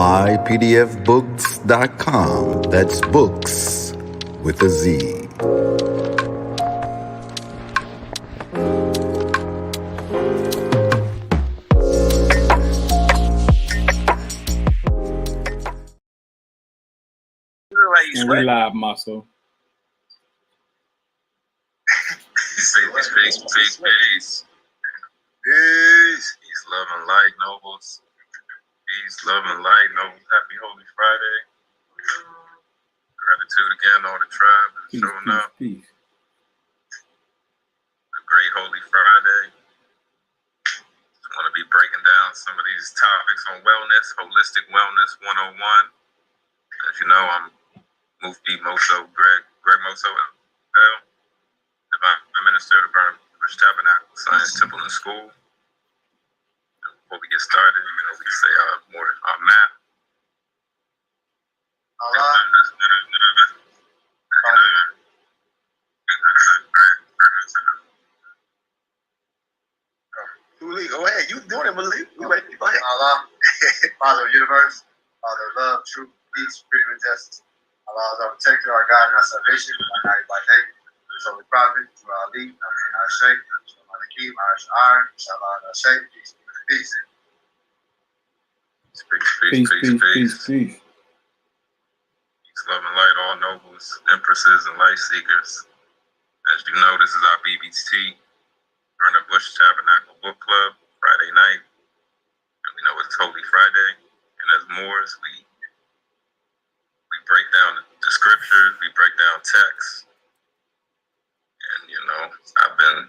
mypdfbooks.com. That's books with a Z. And we live, MOSSO. Peace. Peace, love and light, nobles. Peace, love and light, nobles. Happy Holy Friday. Gratitude again, all the tribe is showing up. Peace. A great Holy Friday. Just want to be breaking down some of these topics on wellness, holistic wellness 101. As you know, I'm Mufti MOSSO, Greg MOSSO, Divine Minister of the Burning Bush Tabernacle Science Temple and School. Before we get started, we can say our map. Go ahead, you doing it, Malik. We waiting. Go ahead. Allah, Father of the universe, Father of love, truth, peace, freedom, and justice. Allah is our protector, our God, and our salvation. Our night by day. His holy prophet, Ali, Amin, our Sheikh, Shalom Aleichem, our Sha'ar, Shalom, our Sheikh, peace, peace. Peace. Peace, love, and light, all nobles, empresses, and life seekers. As you know, this is our BBT, Burning Bush Tabernacle Book Club, Friday night. And we know it's Holy Friday. And as Moors, we break down the scriptures, we break down texts. And, I've been,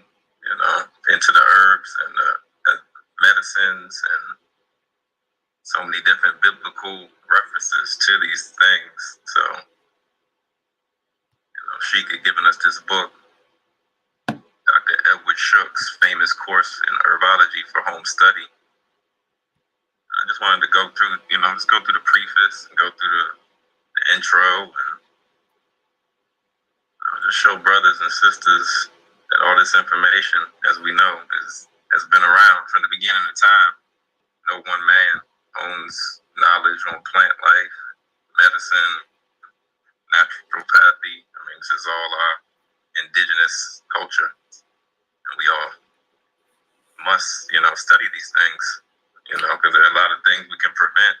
into the herbs and the medicines and so many different biblical references to these things. So, Sheik had given us this book, Dr. Edward Shook's famous course in herbology for home study. I just wanted to go through, let's go through the preface and go through the intro and just show brothers and sisters that all this information, as we know, has been around from the beginning of time. No one man owns knowledge on plant life, medicine, naturopathy. This is all our indigenous culture. And we all must, study these things, because there are a lot of things we can prevent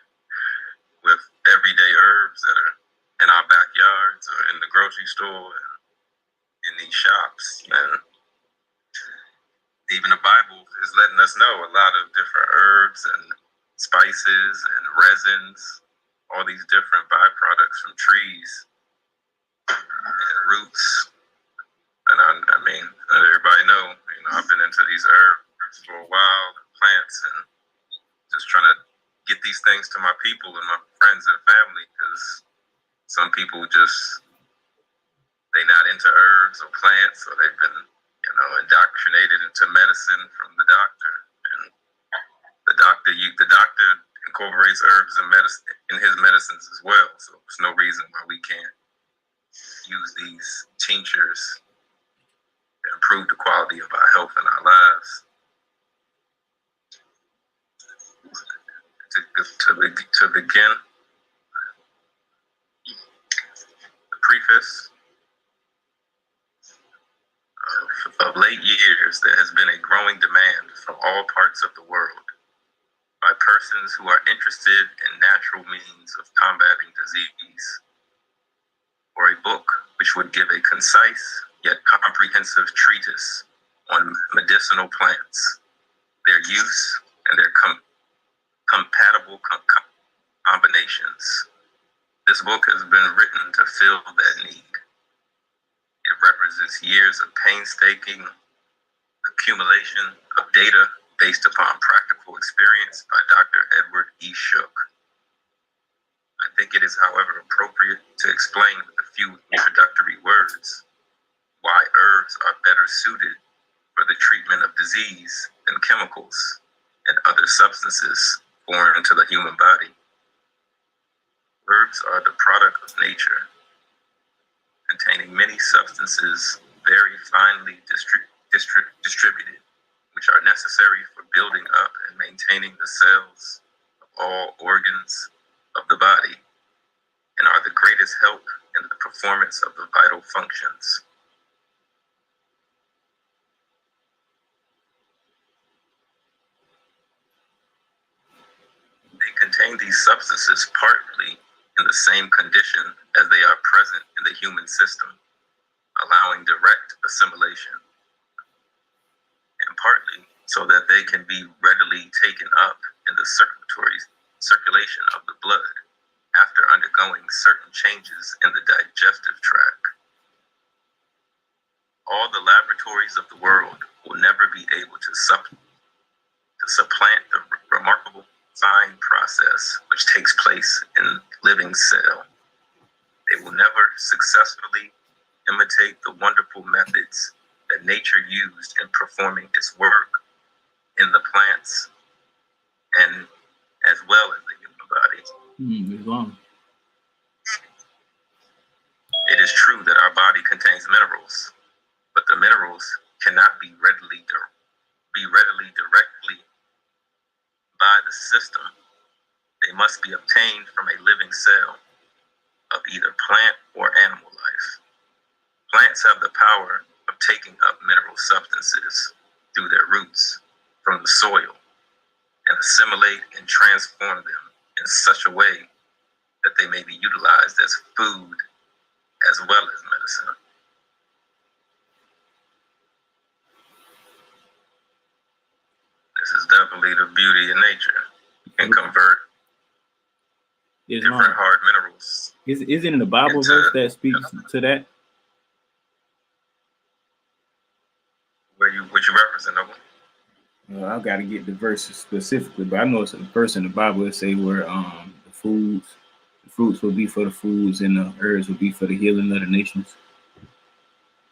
with everyday herbs that are in our backyards or in the grocery store and in these shops. And even the Bible is letting us know a lot of different herbs and spices and resins, all these different byproducts from trees and roots. And everybody know, I've been into these herbs for a while, plants, and just trying to get these things to my people and my friends and family, because some people they're not into herbs or plants, or they've been, indoctrinated into medicine from the doctor. And the doctor incorporates herbs and medicine in his medicines as well. So there's no reason why we can't use these tinctures to improve the quality of our health and our lives. To begin, the preface. Of late years, there has been a growing demand from all parts of the world by persons who are interested in natural means of combating disease, for a book which would give a concise yet comprehensive treatise on medicinal plants, their use, and their compatible combinations. This book has been written to fill that need. It represents years of painstaking accumulation of data based upon practical experience by Dr. Edward E. Shook. I think it is, however, appropriate to explain with a few introductory words why herbs are better suited for the treatment of disease than chemicals and other substances foreign to the human body. Herbs are the product of nature, containing many substances very finely distributed, which are necessary for building up and maintaining the cells of all organs, of the body and are the greatest help in the performance of the vital functions. They contain these substances partly in the same condition as they are present in the human system, allowing direct assimilation, and partly so that they can be readily taken up in the circulation of the blood after undergoing certain changes in the digestive tract. All the laboratories of the world will never be able to supplant the remarkable fine process which takes place in living cell. They will never successfully imitate the wonderful methods that nature used in performing its work in the plants and as well as the human body. It is true that our body contains minerals, but the minerals cannot be readily directly by the system. They must be obtained from a living cell of either plant or animal life. Plants have the power of taking up mineral substances through their roots from the soil and assimilate and transform them in such a way that they may be utilized as food as well as medicine. This is definitely the beauty of nature. And convert different hard minerals. Is it in the Bible verse that speaks to that? Which you referencing, Noble? Well, I've got to get the verses specifically, but I know it's a verse in the Bible that say where the fruits will be for the foods and the herbs will be for the healing of the nations.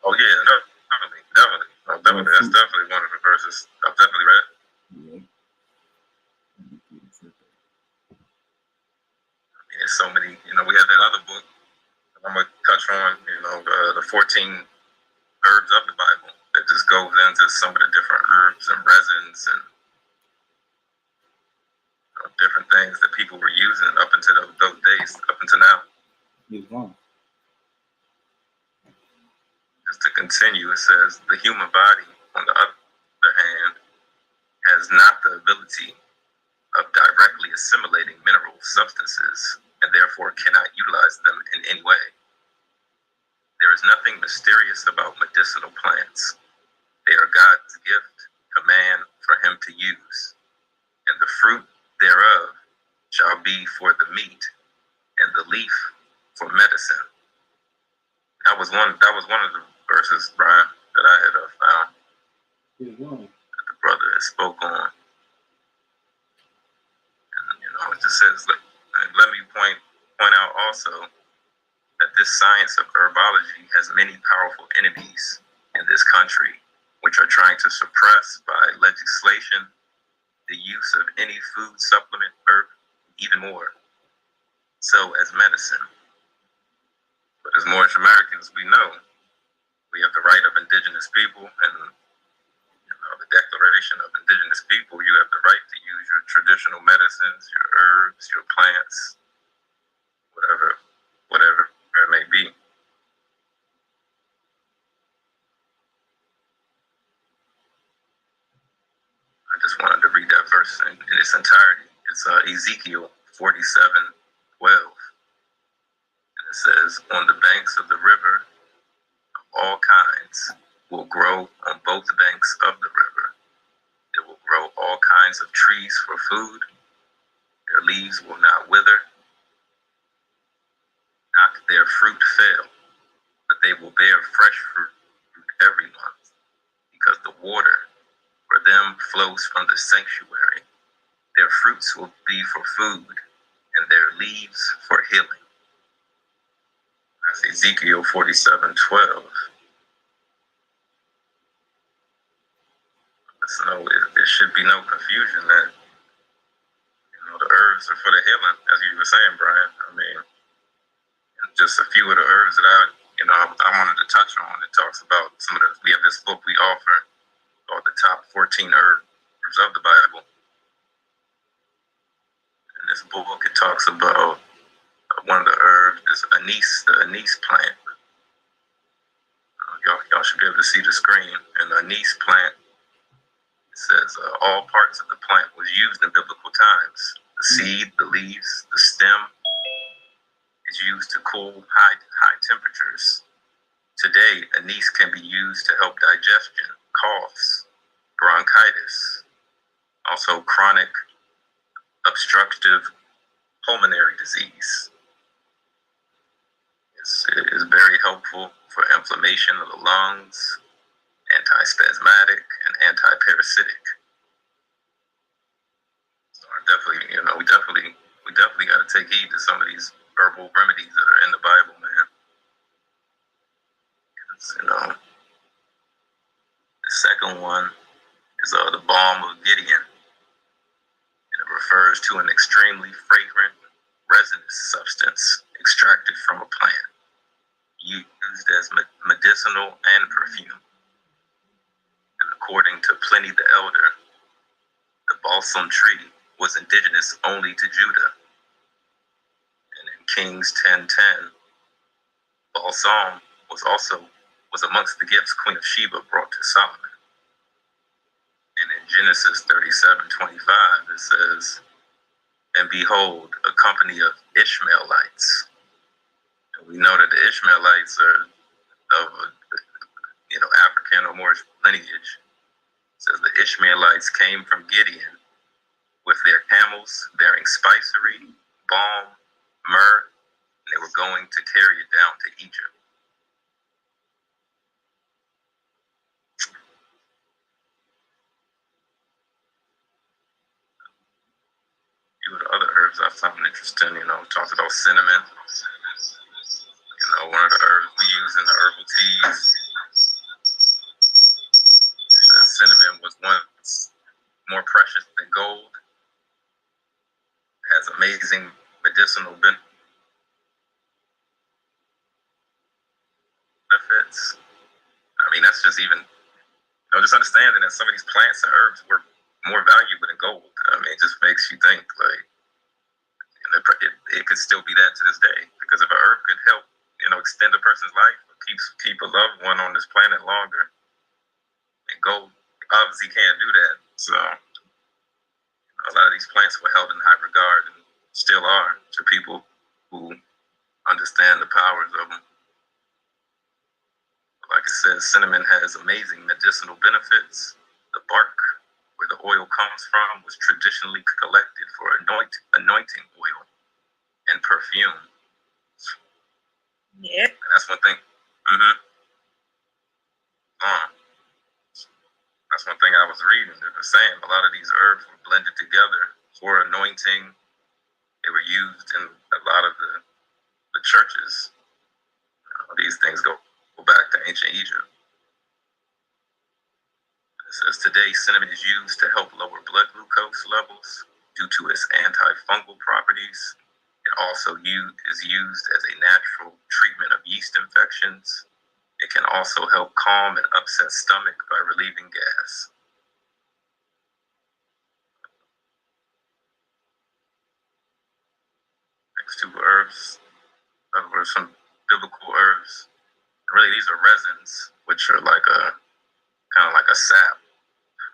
Oh yeah, definitely. That's definitely one of the verses I've definitely read. Yeah. There's so many, we had that other book I'm gonna touch on, the 14 herbs of the Bible that just goes into some of the different herbs and resins and different things that people were using up until those days, up until now. Just to continue, it says, the human body, on the other hand, has not the ability of directly assimilating mineral substances and therefore cannot utilize them in any way. There is nothing mysterious about medicinal plants. They are God's gift to man for him to use, and the fruit thereof shall be for the meat, and the leaf for medicine. That was one of the verses, Brian, that I had found that the brother had spoke on. And it just says, let me point out also that this science of herbology has many powerful enemies in this country, which are trying to suppress by legislation the use of any food supplement or even more so as medicine. But as Moorish Americans, we know we have the right of indigenous people, and the Declaration of Indigenous People, you have the right to use your traditional medicines, your herbs, your plants, whatever it may be. I just wanted to read that verse in its entirety. It's Ezekiel 47:12. And it says, on the banks of the river, all kinds will grow on both banks of the river. It will grow all kinds of trees for food. Their leaves will not wither, not their fruit fail, but they will bear fresh fruit every month, because the water for them flows from the sanctuary. Their fruits will be for food, and their leaves for healing. That's Ezekiel 47:12. So there should be no confusion that the herbs are for the healing, as you were saying, Brian. I mean, just a few of the herbs that I wanted to touch on. It talks about some of the. We have this book we offer called the top 14 herbs of the Bible, and this book, it talks about one of the herbs is the anise plant. Y'all should be able to see the screen. And the anise plant, it says all parts of the plant was used in biblical times. The seed, the leaves, the stem is used to cool high temperatures. Today, anise can be used to help digestion, coughs, bronchitis, also chronic obstructive pulmonary disease. It is very helpful for inflammation of the lungs, antispasmodic, and antiparasitic. So we definitely got to take heed to some of these herbal remedies that are in the Bible, man. The second one is the balm of Gideon. And it refers to an extremely fragrant, resinous substance extracted from a plant, used as medicinal and perfume. And according to Pliny the Elder, the balsam tree was indigenous only to Judah. And in Kings 10:10, balsam was amongst the gifts Queen of Sheba brought to Solomon. And in Genesis 37:25, it says, "And behold, a company of Ishmaelites." And we know that the Ishmaelites are of African or Moorish lineage. It says the Ishmaelites came from Gideon with their camels bearing spicery, balm, myrrh, and they were going to carry it down to Egypt. Few of the other herbs I found interesting, talks about cinnamon. One of the herbs we use in the herbal teas. It says cinnamon was once more precious than gold. It has amazing medicinal benefits. I mean, that's just even, just understanding that some of these plants and herbs were more valuable than gold. I mean, it just makes you think, like, it could still be that to this day. Because if an herb could help, extend a person's life, keep a loved one on this planet longer, and gold obviously can't do that. So a lot of these plants were held in high regard and still are to people who understand the powers of them. Like it says, cinnamon has amazing medicinal benefits. The bark, where the oil comes from, was traditionally collected for anointing oil and perfume. Yeah. And that's one thing. That's one thing I was reading. They were saying a lot of these herbs were blended together for anointing. They were used in a lot of the churches. These things go back to ancient Egypt. It says today cinnamon is used to help lower blood glucose levels due to its antifungal properties. It also is used as a natural treatment of yeast infections. It can also help calm an upset stomach by relieving gas. Next two herbs, were some biblical herbs. Really, these are resins, which are like kind of like a sap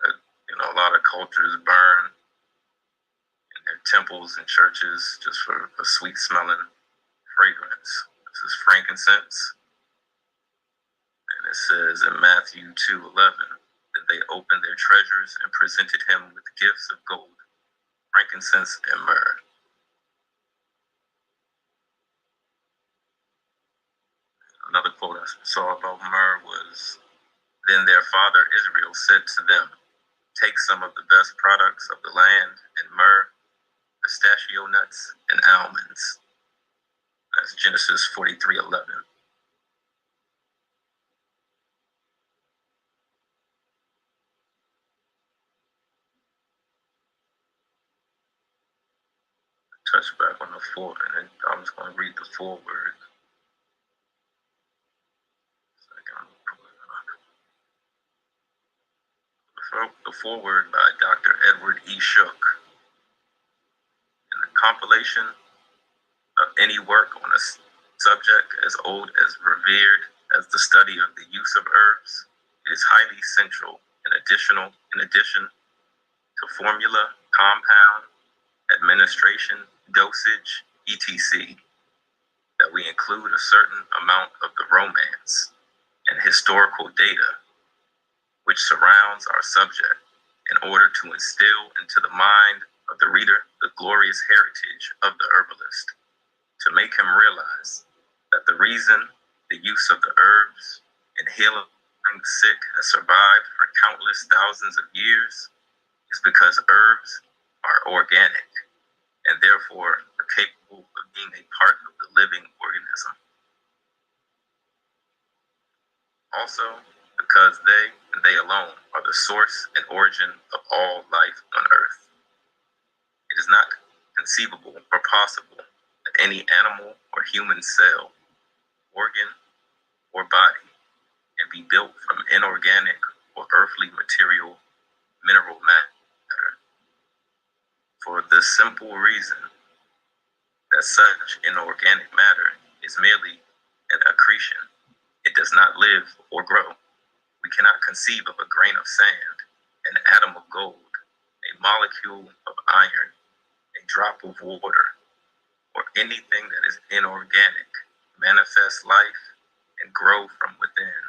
that, a lot of cultures burn in their temples and churches just for a sweet smelling fragrance. This is frankincense. And it says in Matthew 2:11 that they opened their treasures and presented him with gifts of gold, frankincense, and myrrh. Another quote I saw about myrrh was, "Then their father Israel said to them, take some of the best products of the land and myrrh, pistachio nuts, and almonds." That's Genesis 43:11. Touch back on the four, and then I'm just going to read the foreword. The foreword by Dr. Edward E. Shook. In the compilation of any work on a subject as old as revered as the study of the use of herbs, it is highly central in addition to formula, compound, administration, dosage, etc., that we include a certain amount of the romance and historical data which surrounds our subject in order to instill into the mind of the reader the glorious heritage of the herbalist, to make him realize that the reason the use of the herbs in healing the sick has survived for countless thousands of years is because herbs are organic and therefore are capable of being a part of the living organism. Also, because they and they alone are the source and origin of all life on earth. It is not conceivable or possible that any animal or human cell, organ, or body can be built from inorganic or earthly mineral matter, for the simple reason that such inorganic matter is merely an accretion. It does not live or grow. We cannot conceive of a grain of sand, an atom of gold, a molecule of iron, a drop of water, or anything that is inorganic, manifest life and grow from within.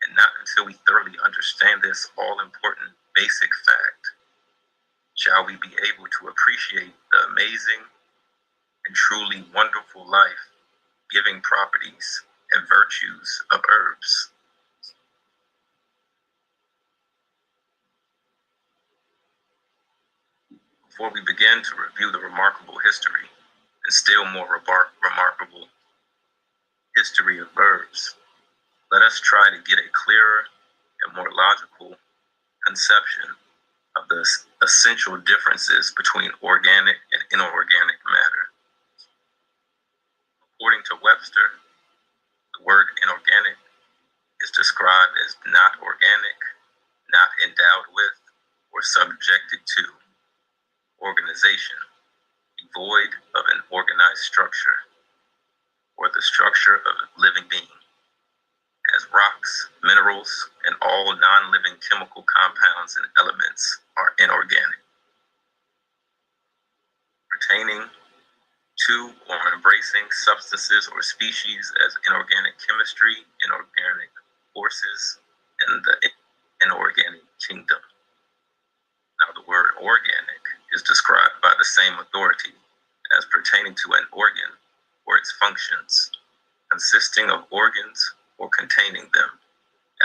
And not until we thoroughly understand this all-important basic fact shall we be able to appreciate the amazing and truly wonderful life-giving properties and virtues of herbs. Before we begin to review the remarkable history and still more remarkable history of herbs, let us try to get a clearer and more logical conception of the essential differences between organic and inorganic matter. According to Webster, the word inorganic is described as not organic, not endowed with, or subjected to organization, devoid of an organized structure, or the structure of a living being, as rocks, minerals, and all non-living chemical compounds and elements are inorganic. Pertaining to or embracing substances or species as inorganic chemistry, inorganic forces, and the inorganic kingdom. Now, the word organic is described by the same authority as pertaining to an organ or its functions, consisting of organs or containing them,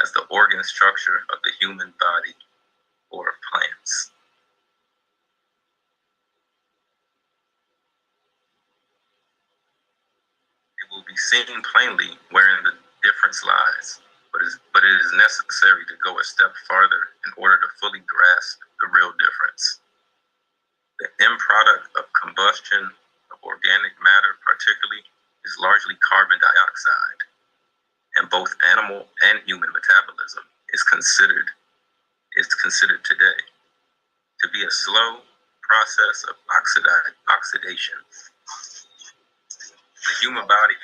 as the organ structure of the human body or of plants. It will be seen plainly wherein the difference lies, but it is necessary to go a step farther in order to fully grasp the real difference. The end product of combustion of organic matter, particularly, is largely carbon dioxide, and both animal and human metabolism is considered today to be a slow process of oxidation. The human body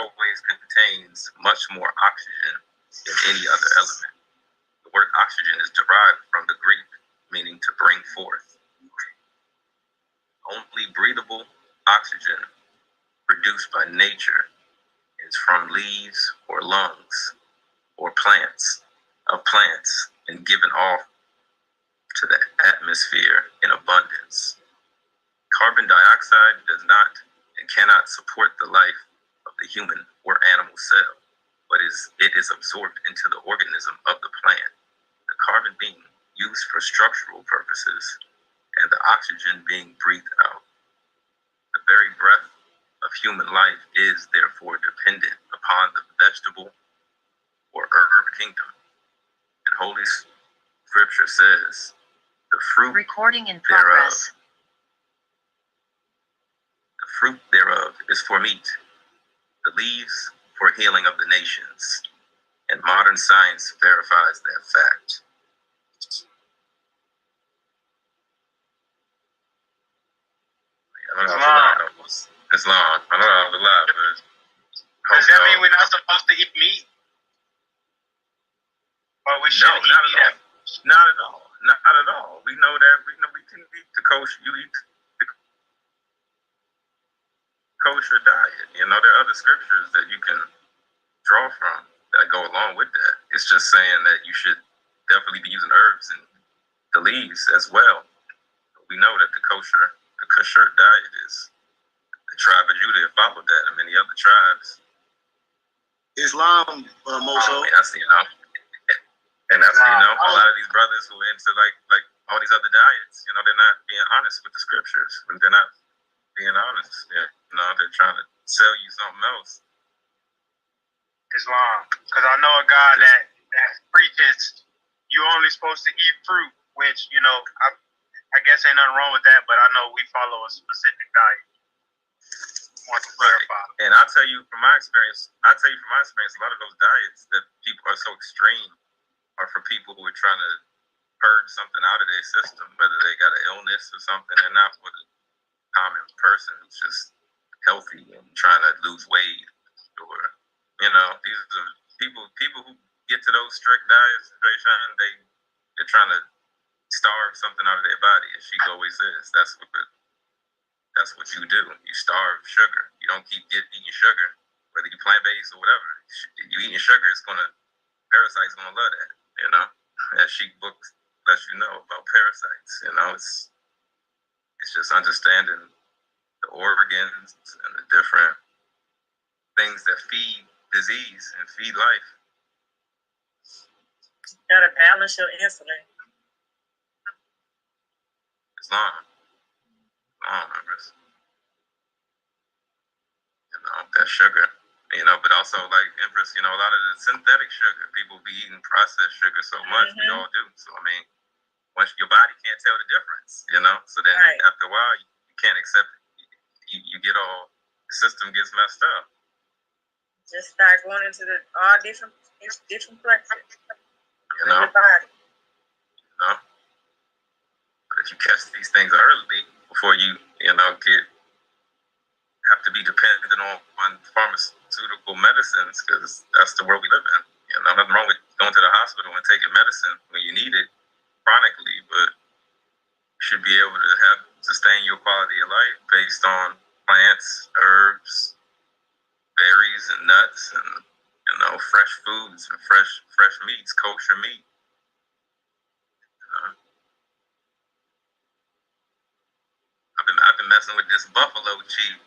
always contains much more oxygen than any other element. The word oxygen is derived from the Greek, meaning to bring forth. Only breathable oxygen produced by nature is from leaves or lungs or plants and given off to the atmosphere in abundance. Carbon dioxide does not and cannot support the life of the human or animal cell, but it is absorbed into the organism of the plant, the carbon being used for structural purposes and the oxygen being breathed out. The very breath of human life is therefore dependent upon the vegetable or herb kingdom. And Holy Scripture says, the fruit Recording in progress. The fruit thereof is for meat, the leaves for healing of the nations, and modern science verifies that fact. don't know if Allah knows. Islam. I don't know Allah, but does that mean we're not supposed to eat meat? Or we should eat meat? Not at all. Not at all. We know that we can eat the kosher. You eat the kosher diet. You know, there are other scriptures that you can draw from that go along with that. It's just saying that you should definitely be using herbs and the leaves as well. We know that the kosher diet is the tribe of Judah followed that, and many other tribes. Islam, Mosso. That's and that's a lot of these brothers who are into like all these other diets. You know, they're not being honest with the scriptures. They're not being honest. Yeah, you know, they're trying to sell you something else. Islam, because I know a guy that preaches you're only supposed to eat fruit, which I guess ain't nothing wrong with that, but I know we follow a specific diet. I want to clarify. And I'll tell you from my experience, a lot of those diets that people are so extreme are for people who are trying to purge something out of their system, whether they got an illness or something, and not for the common person who's just healthy and trying to lose weight, or these are people who get to those strict diets. They're trying to starve something out of their body, as she always says. That's what you do. You starve sugar. You don't keep eating sugar, whether you plant-based or whatever. You eating sugar, parasites gonna love that. As she books lets you know about parasites. It's just understanding the organs and the different things that feed disease and feed life. You gotta balance your insulin. Islam, Empress. That sugar. But also like Empress, a lot of the synthetic sugar, people be eating processed sugar so much. We all do. So once your body can't tell the difference, so then after a while you can't accept it. You get the system gets messed up. Just start going into all different places. Your body. But if you catch these things early before you have to be dependent on pharmaceutical medicines, because that's the world we live in. Nothing wrong with going to the hospital and taking medicine when you need it chronically, but you should be able to sustain your quality of life based on plants, herbs, berries, and nuts, and fresh foods and fresh meats, kosher meat. I've been messing with this buffalo cheese.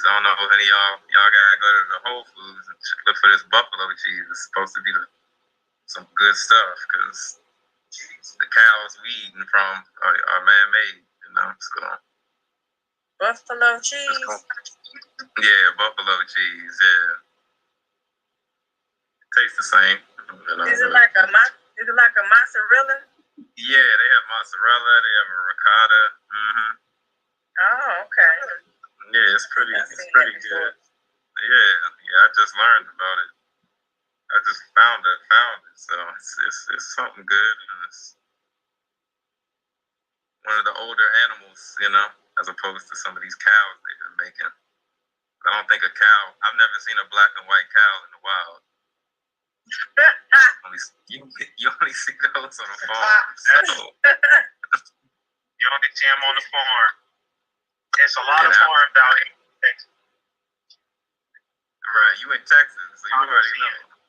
I don't know if any of y'all gotta go to the Whole Foods and look for this buffalo cheese. It's supposed to be some good stuff, because the cows we eating from are man-made, So Buffalo cheese. Yeah, buffalo cheese. Yeah, it tastes the same. Is it like a mozzarella? Yeah, they have mozzarella. They have a ricotta. Mm-hmm. Oh, okay. Yeah, it's pretty good. Yeah, I just learned about it. I just found it. So it's something good, and it's one of the older animals, as opposed to some of these cows they've been making. I don't think I've never seen a black and white cow in the wild. You only see those on the farm. So. You only see them on the farm. It's a lot of farms out here in Texas. Right, you in Texas, so you already know.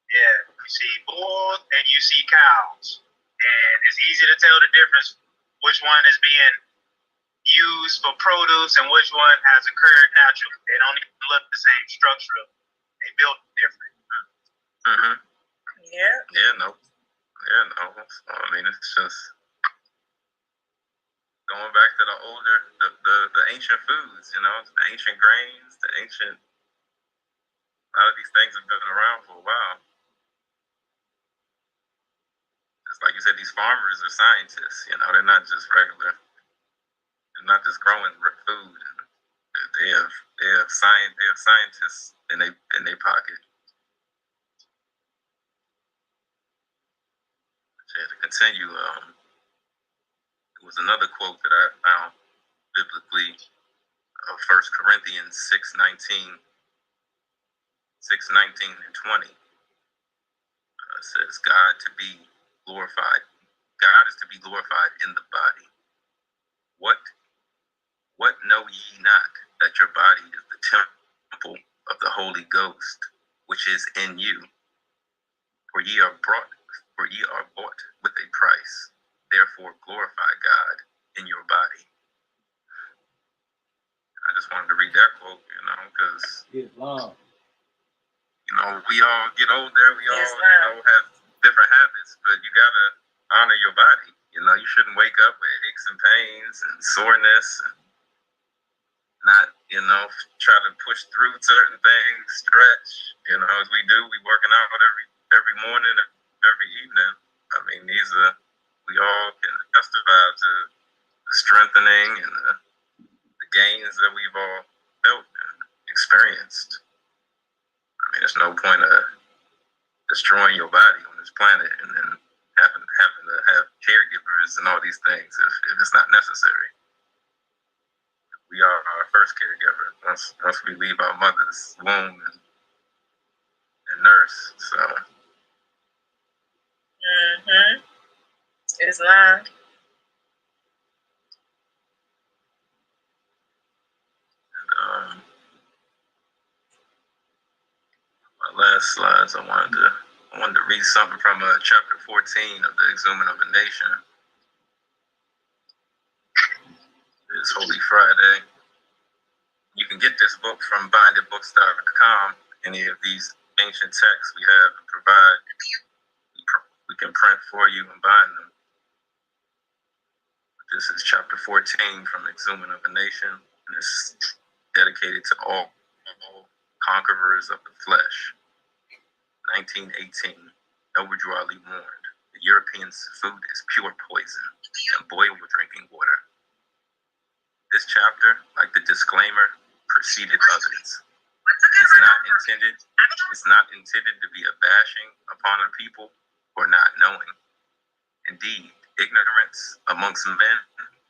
Yeah, you see bulls and you see cows. And it's easy to tell the difference which one is being used for produce and which one has occurred naturally. They don't even look the same structurally. They built different. Mm-hmm. Yeah. Yeah, no. It's just going back to the older, the ancient foods, the ancient grains, a lot of these things have been around for a while. Just like you said, these farmers are scientists, they're not just regular, they're not just growing food. They have scientists in their pocket. To continue, there was another quote that I found biblically of 1 Corinthians 6:19 and 20 says, God is to be glorified in the body. What know ye not, that your body is the temple of the Holy Ghost, which is in you? For ye are bought with a price. Therefore glorify God in your body. I just wanted to read that quote, because we all get older, we all have different habits, but you gotta honor your body. You shouldn't wake up with aches and pains and soreness and not, try to push through certain things, stretch, as we do. We working out every morning, every evening. I mean, we all can testify to the strengthening and the gains that we've all felt and experienced. I mean, there's no point of destroying your body on this planet and then having to have caregivers and all these things if it's not necessary. We are our first caregiver once we leave our mother's womb and nurse. So. It's lying. My last slides, I wanted to read something from chapter 14 of the Exhuming of a Nation. It's Holy Friday. You can get this book from bindedbooks.com. Any of these ancient texts we have and provide, we can print for you and bind them. This is chapter 14 from Exhuming of a Nation, and it's dedicated to all conquerors of the flesh. 1918, overdrawly warned, the Europeans' food is pure poison and boiled with drinking water. This chapter, like the disclaimer, preceded others. It's not intended to be a bashing upon a people for not knowing. Indeed, ignorance amongst men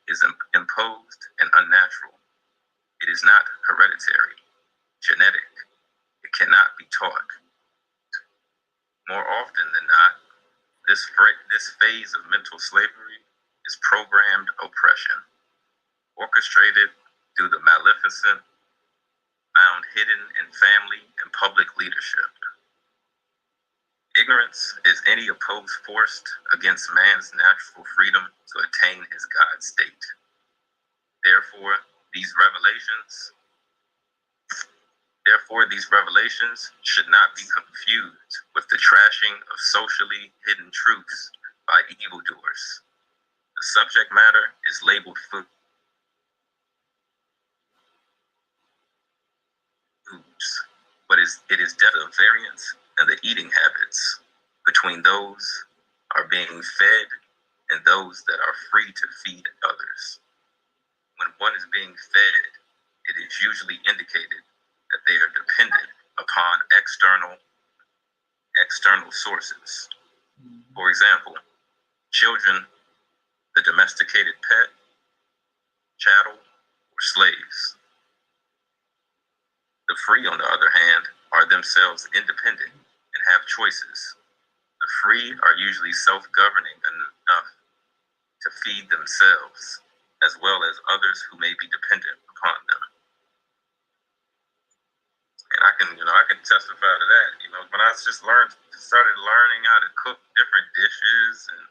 is imposed and unnatural. It is not hereditary, genetic. It cannot be taught. More often than not, this phase of mental slavery is programmed oppression, orchestrated through the maleficent, found hidden in family and public leadership. Ignorance is any opposed force against man's natural freedom to attain his God state. Therefore, these revelations should not be confused with the trashing of socially hidden truths by evildoers. The subject matter is labeled foods, but it is depth of variance and the eating habits between those are being fed and those that are free to feed others. When one is being fed, it is usually indicated that they are dependent upon external sources. For example, children, the domesticated pet, chattel, or slaves. The free, on the other hand, are themselves independent and have choices. The free are usually self-governing enough to feed themselves, as well as others who may be dependent upon them. And I can testify to that. When I just started learning how to cook different dishes and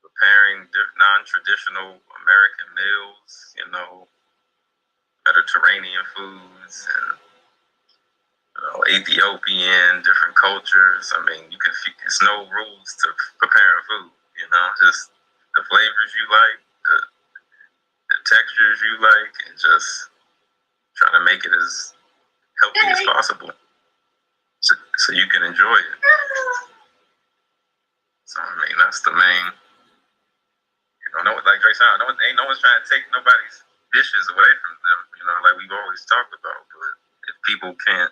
preparing non-traditional American meals, Mediterranean foods and Ethiopian, different cultures. I mean, it's no rules to preparing food. Just the flavors you like, the textures you like, and just trying to make it as healthy as possible, so you can enjoy it. So I mean, that's the main. Like Dre said, ain't no one's trying to take nobody's dishes away from them. Like we've always talked about. But if people can't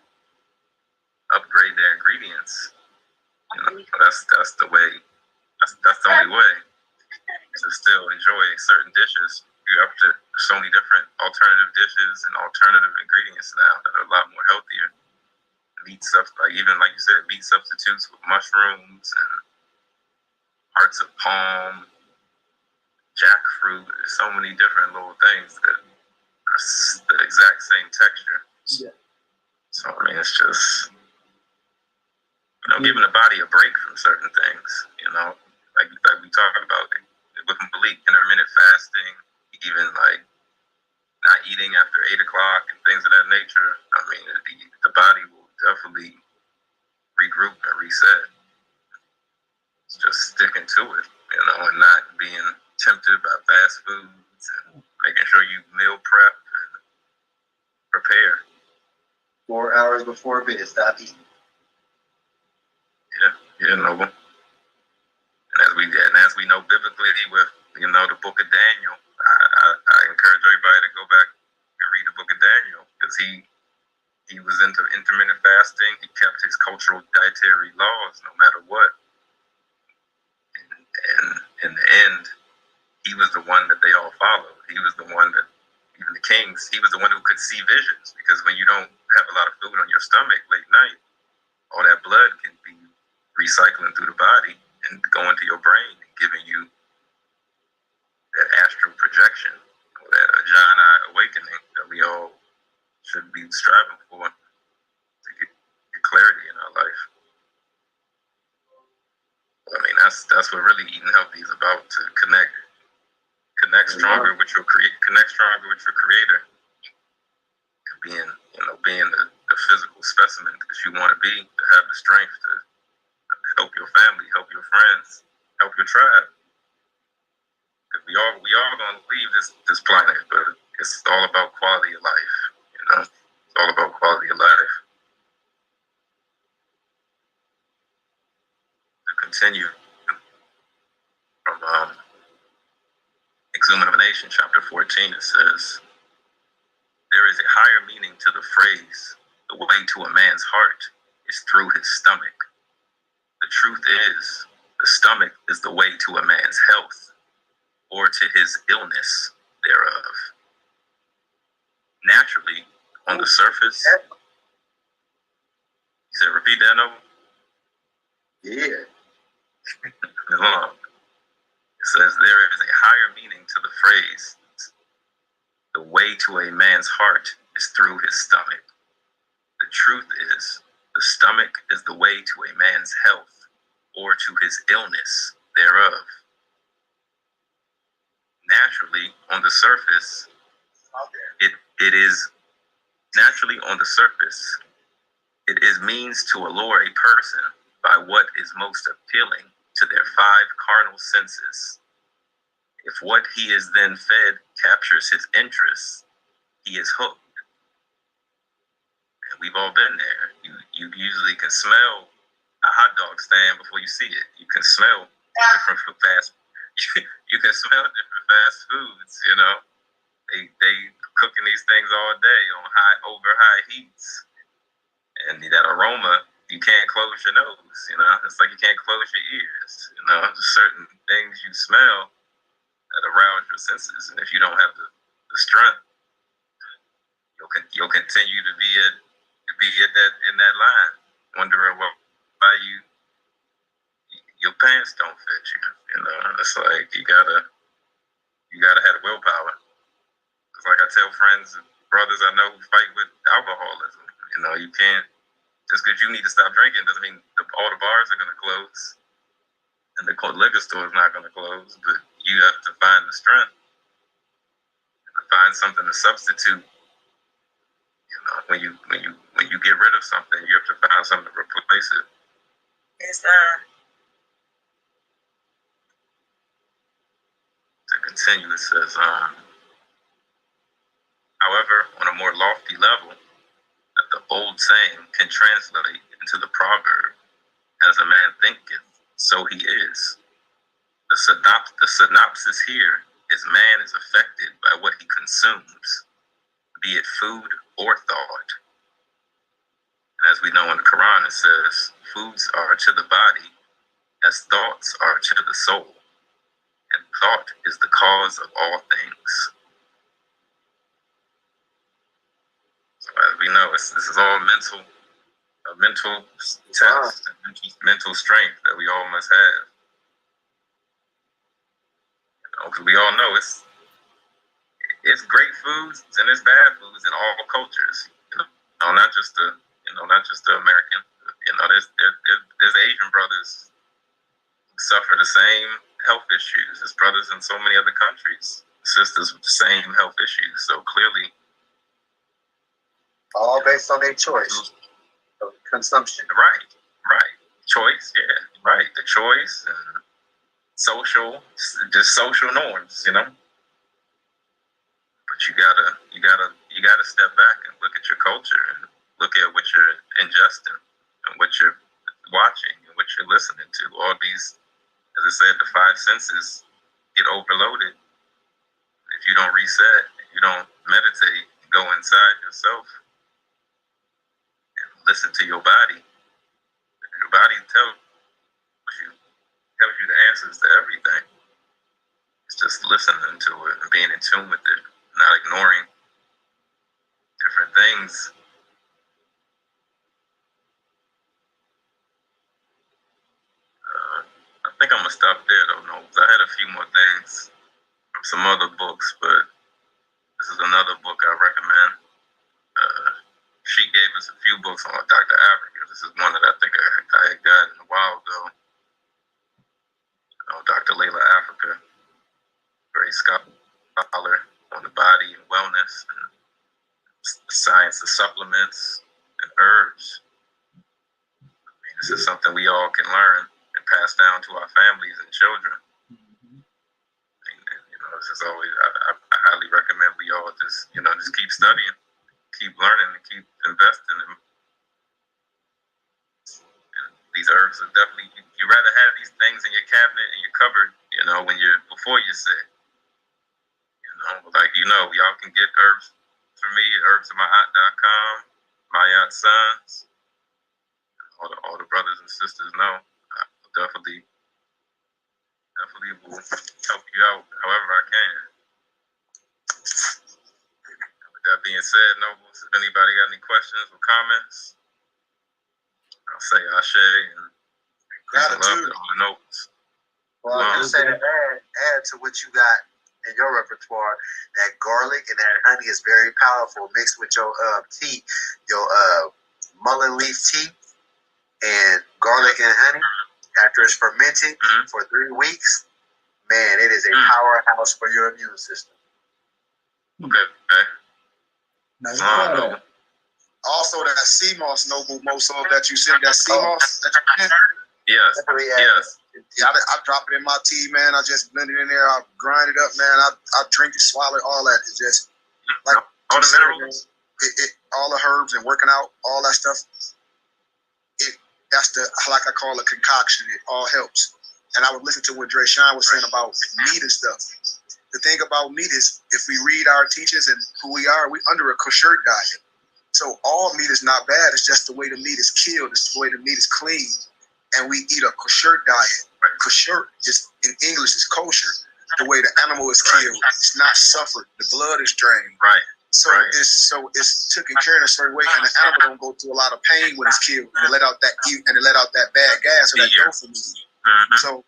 upgrade their ingredients, that's the way. That's the only way to still enjoy certain dishes. You have to There's so many different alternative dishes and alternative ingredients now that are a lot more healthier. Meat stuff, like even like you said, meat substitutes with mushrooms and hearts of palm, jackfruit. There's so many different little things that are the exact same texture. Yeah. So I mean, it's just giving the body a break from certain things. Like we talked about it with Malik, intermittent fasting, even like not eating after 8 o'clock and things of that nature. I mean, the body will definitely regroup and reset. It's just sticking to it, and not being tempted by fast foods and making sure you meal prep and prepare. 4 hours before bed, stop eating. Yeah, noble. And as we know biblically with the book of Daniel, I encourage everybody to go back and read the book of Daniel, because he was into intermittent fasting. He kept his cultural dietary laws no matter what. And in the end, he was the one that they all followed. He was the one that, even the kings, he was the one who could see visions, because when you don't have a lot of food on your stomach late night, all that blood can be recycling through the body and going to your brain and giving you that astral projection, or that Ajna awakening that we all should be striving for to get clarity in our life. I mean, that's what really eating healthy is about, to connect stronger with your creator, and being the physical specimen that you want to be, to have the strength to help your family, help your friends, help your tribe. Because we all gonna leave this planet, but it's all about quality of life. It's all about quality of life. To continue from Examination, chapter 14, it says, "There is a higher meaning to the phrase, 'the way to a man's heart is through his stomach.' The truth is, the stomach is the way to a man's health, or to his illness thereof. Naturally, on the surface," he said, repeat that, Noble? Yeah. It says, "There is a higher meaning to the phrase, 'the way to a man's heart is through his stomach.' The truth is, the stomach is the way to a man's health, or to his illness thereof. Naturally, on the surface, it is means to allure a person by what is most appealing to their 5 carnal senses. If what he is then fed captures his interest, he is hooked." And we've all been there. You usually can smell a hot dog stand before you see it. You can smell different you can smell different fast foods. They cooking these things all day on over high heats, and that aroma, you can't close your nose. It's like you can't close your ears. There's certain things you smell that arouse your senses, and if you don't have the strength, you'll continue to be in that line, wondering why your pants don't fit you. It's like you gotta have willpower. It's like I tell friends and brothers I know who fight with alcoholism. You can't, just because you need to stop drinking doesn't mean all the bars are gonna close and the liquor store is not gonna close. But you have to find the strength to find something to substitute. When you get rid of something, you have to find something to replace it. Yes, sir. To continue, it says, "However, on a more lofty level, that the old saying can translate into the proverb, 'As a man thinketh, so he is.' The synopsis here is man is affected by what he consumes, be it food or thought. And as we know in the Quran, it says, 'Foods are to the body as thoughts are to the soul, and thought is the cause of all things.' As we know, this is all a mental test, mental strength that we all must have. Because we all know it's great foods and it's bad foods in all cultures. Not just the American. There's Asian brothers who suffer the same health issues as brothers in so many other countries, sisters with the same health issues. So clearly, all based on their choice of consumption. Right. Choice, yeah, right. The choice and social norms, But you gotta step back and look at your culture and look at what you're ingesting and what you're watching and what you're listening to. All these, as I said, the five senses get overloaded. If you don't reset, if you don't meditate, go inside yourself and listen to your body. Your body tells you the answers to everything. It's just listening to it and being in tune with it, not ignoring different things. I think I'm gonna stop there though, no. I had a few more things from some other books, but this is another book I recommend. She gave us a few books on Dr. Africa. This is one that I think I had gotten a while ago. Dr. Layla Africa, great scholar on the body and wellness and the science of supplements and herbs. This is something we all can learn and pass down to our families and children. This is always, I highly recommend we all just keep studying, keep learning, and keep investing in. These herbs are definitely, you rather have these things in your cabinet and your cupboard, before you're sick. Y'all can get herbs from me at herbsofmyaunt.com, my aunt sons. All the brothers and sisters know. I definitely will help you out however I can. With that being said, Nobles, if anybody got any questions or comments, I'll say Ashe and Gratitude. on the Nobles. Well, I'm just saying, add to what you got in your repertoire. That garlic and that honey is very powerful. Mixed with your tea, your mullein leaf tea, and garlic and honey. After it's fermented for 3 weeks, man, it is a powerhouse for your immune system. Okay. Also, that sea moss, Noble Mosso, that you said, that sea moss that you did. Yes. Yeah, I drop it in my tea, man. I just blend it in there. I grind it up, man. I drink it, swallow it, all that. It's just like all the minerals, all the herbs and working out, all that stuff. That's like I call a concoction. It all helps. And I would listen to what Dre Shine was saying about meat and stuff. The thing about meat is, if we read our teachings and who we are, we under a kosher diet. So all meat is not bad. It's just the way the meat is killed. It's the way the meat is cleaned. And we eat a kosher diet. Kosher, just in English, is kosher. The way the animal is killed, it's not suffered. The blood is drained. Right. So it's taken care in a certain way, and the animal don't go through a lot of pain when it's killed, and it let out that bad gas or that dopamine. So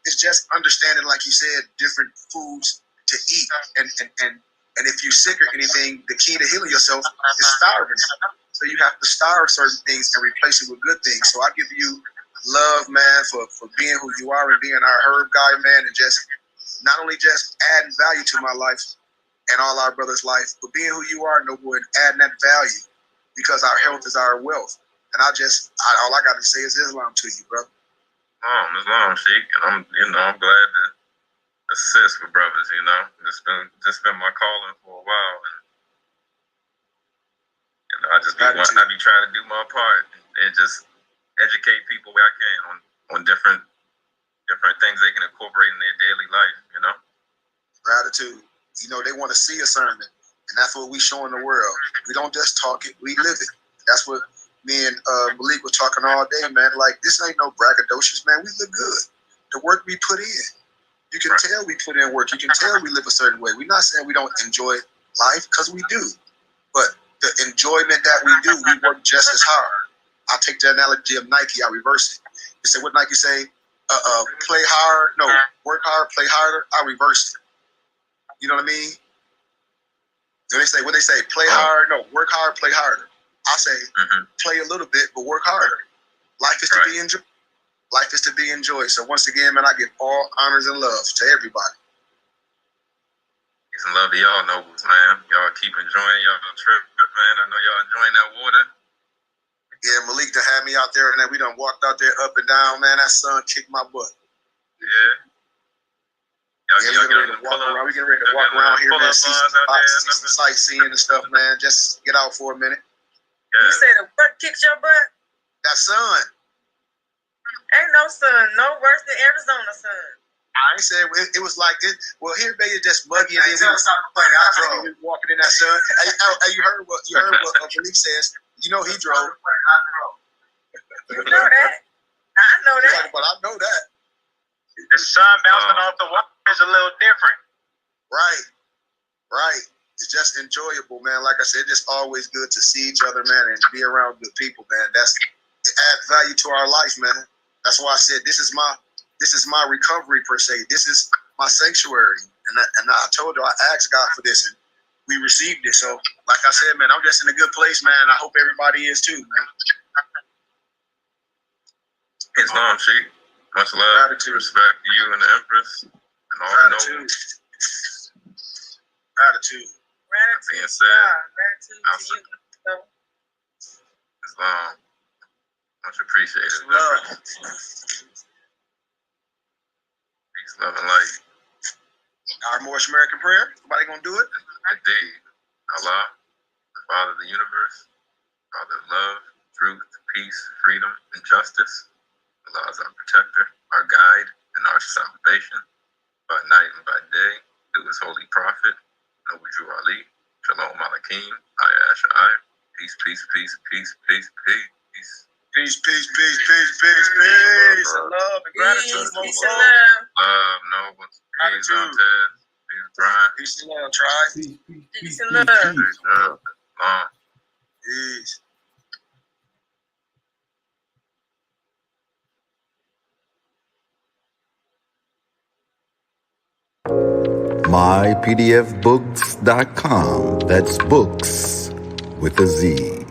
it's just understanding, like you said, different foods to eat, and if you're sick or anything, the key to healing yourself is starving. So you have to starve certain things and replace it with good things. So I give you love, man, for being who you are and being our herb guy, man, and just not only just adding value to my life and all our brothers' life, but being who you are, Noble, and adding that value, because our health is our wealth. And all I got to say is Islam to you, brother. Islam, Sheikh, and I'm glad to assist with brothers. It's been my calling for a while, and I be trying to do my part and just educate people where I can on different things they can incorporate in their daily life. Gratitude. They want to see a sermon, and that's what we show in the world. We don't just talk it, we live it. That's what me and Malik were talking all day, man. Like, this ain't no braggadocious, man. We look good. The work we put in. You can tell we put in work. You can tell we live a certain way. We're not saying we don't enjoy life, because we do. But the enjoyment that we do, we work just as hard. I'll take the analogy of Nike, I reverse it. You say, what Nike say? Play hard, no, work hard, play harder. I reverse it. You know what I mean? When they say, play hard, no, work hard, play harder. I say, play a little bit, but work harder. Life is to be enjoyed. Life is to be enjoyed. So once again, man, I give all honors and love to everybody. Peace and love to y'all, nobles, man. Y'all keep enjoying y'all trip, man. I know y'all enjoying that water. Yeah, Malik to have me out there, and then we done walked out there up and down, man. That sun kicked my butt. Yeah. We getting ready to walk around here, man. See some sightseeing and stuff, man. Just get out for a minute. Yeah. You said what kicks your butt? That sun. Ain't no sun. No worse than Arizona sun. I ain't said it was like it. Well, here, baby, it's just muggy, and then we were walking in that sun. Hey, you heard what Malik says. You know he drove. You know that. I know that. But I know that. The sun bouncing off the water is a little different. Right. It's just enjoyable, man. Like I said, it's just always good to see each other, man, and be around good people, man. It adds value to our life, man. That's why I said this is my recovery per se. This is my sanctuary, and I told you I asked God for this, and we received it. So, like I said, man, I'm just in a good place, man. I hope everybody is too, man. Islam, Sheikh. Much love, respect to you and the Empress, and all the nobles. Gratitude. That being said, Gratitude to you. Islam, much appreciated. Peace, love, and light. Our Moorish American prayer. Somebody gonna do it? Indeed. Allah, the Father of the universe, Father of love, truth, peace, freedom, and justice. Allah is our protector, our guide, and our salvation. By night and by day, through his holy prophet, Noble Drew Ali, Shalom Alakim, Ayah Asha'ai. Peace, peace, peace, peace, peace, peace. Peace, peace, peace, peace, peace, peace, and love and gratitude. Peace and love. Love, noble, peace, Montez, peace, Brian. Peace and love, tribe. Peace and love. Peace, love, long. Peace. mypdfbooks.com. That's books with a Z.